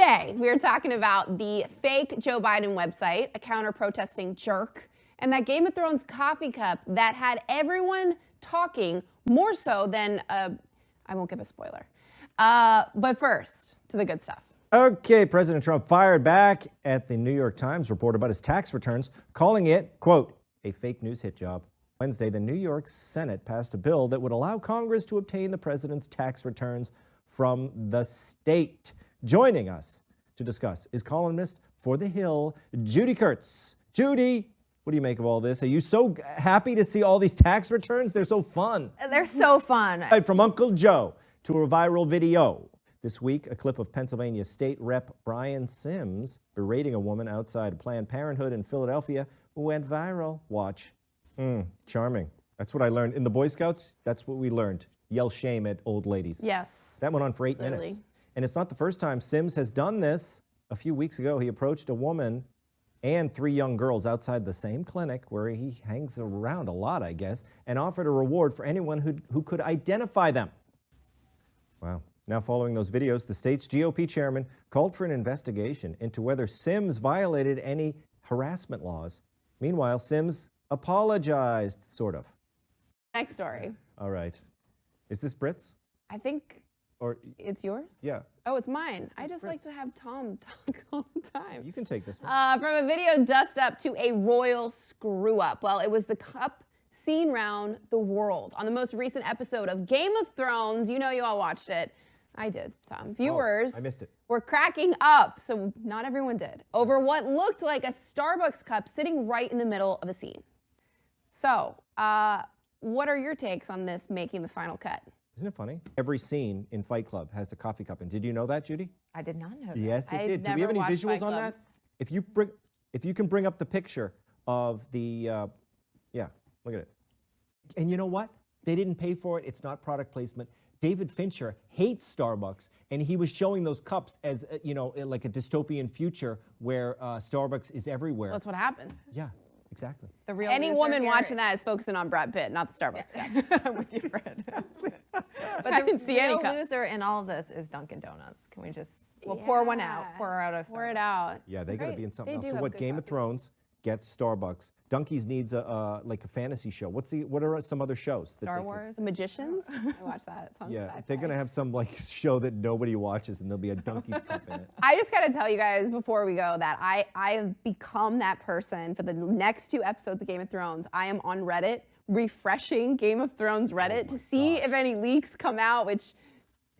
Today, we're talking about the fake Joe Biden website, a counter-protesting jerk, and that Game of Thrones coffee cup that had everyone talking more so than, I won't give a spoiler. But first, to the good stuff. Okay, President Trump fired back at the New York Times report about his tax returns, calling it, quote, a fake news hit job. Wednesday, the New York Senate passed a bill that would allow Congress to obtain the president's tax returns from the state. Joining us to discuss is columnist for The Hill, Judy Kurtz. Judy, what do you make of all this? Are you so happy to see all these tax returns? They're so fun. They're so fun. Right, from Uncle Joe to a viral video. This week, a clip of Pennsylvania State Rep Brian Sims berating a woman outside Planned Parenthood in Philadelphia who went viral. Watch. Charming. That's what I learned. In the Boy Scouts, that's what we learned. Yell shame at old ladies. Yes. That went on for 8 minutes. And it's not the first time Sims has done this. A few weeks ago, he approached a woman and 3 young girls outside the same clinic where he hangs around a lot, I guess, and offered a reward for anyone who could identify them. Wow. Now, following those videos, the state's GOP chairman called for an investigation into whether Sims violated any harassment laws. Meanwhile, Sims apologized, sort of. Next story. All right. Is this Britt's? I think Or it's yours? yeah. Oh, it's mine. I just like to have Tom talk all the time. You can take this one. From a video dust up to a royal screw up. Well, it was the cup seen round the world on the most recent episode of Game of Thrones. You know, you all watched it. I did, Tom. Viewers I missed it. were cracking up, so not everyone did, over what looked like a Starbucks cup sitting right in the middle of a scene. So, what are your takes on this making the final cut? Isn't it funny? Every scene in Fight Club has a coffee cup. And did you know that, Judy? I did not know that. Yes, it I've did. Do we have never any watched visuals Fight on Club. that? If you can bring up the picture of the, yeah, look at it. And you know what? They didn't pay for it. It's not product placement. David Fincher hates Starbucks, and he was showing those cups as, you know, like a dystopian future where Starbucks is everywhere. That's what happened. Yeah, exactly. The real Any loser woman here- watching that is focusing on Brad Pitt, not the Starbucks cup. I'm with you, Fred. But I didn't see any real cups. loser in all of this is Dunkin' Donuts. Can we just, we'll pour one out. Yeah. Pour out a Pour it Starbucks. out. Yeah, they got to Right. be in something They else. do So have what? good Game of coffee. Thrones gets Starbucks. Donkeys needs like a fantasy show. What are some other shows? that Star they could- Wars. The Magicians? I watch that. It sounds Yeah, sci-fi. they're gonna have some like show that nobody watches, and there'll be a donkey's cup in it. I just gotta tell you guys before we go that I have become that person for the next 2 episodes of Game of Thrones. I am on Reddit refreshing Game of Thrones Reddit to see if any leaks come out, which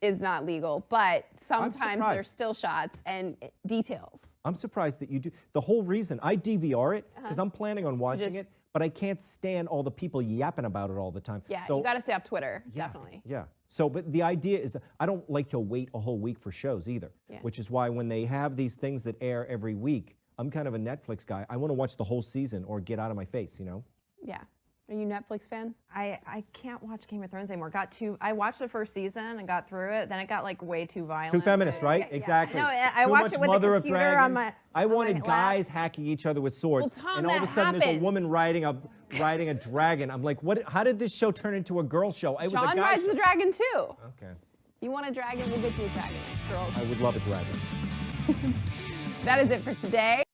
is not legal, but sometimes surprised. there's still shots and details. I'm surprised that you do. The whole reason I DVR it because I'm planning on watching just- it, but I can't stand all the people yapping about it all the time. Yeah, so, you gotta stay off Twitter, yeah, definitely. Yeah. So, but the idea is that I don't like to wait a whole week for shows either, Yeah. which is why when they have these things that air every week, I'm kind of a Netflix guy. I want to watch the whole season or get out of my face, you know? Yeah. Are you a Netflix fan? I can't watch Game of Thrones anymore. I watched the first season and got through it. Then it got like way too violent. Too feminist, right? Yeah. Exactly. No, I Too watched much it with the Mother of computer on Dragons. my. I on my wanted lap. guys hacking each other with swords, Well, Tom, and all of a that sudden there's a happens. woman riding a dragon. I'm like, what? How did this show turn into a girl show? It was a John guy rides show. the dragon too. Okay, You want a dragon? We'll get you a dragon. Girls. I would love a dragon. That is it for today.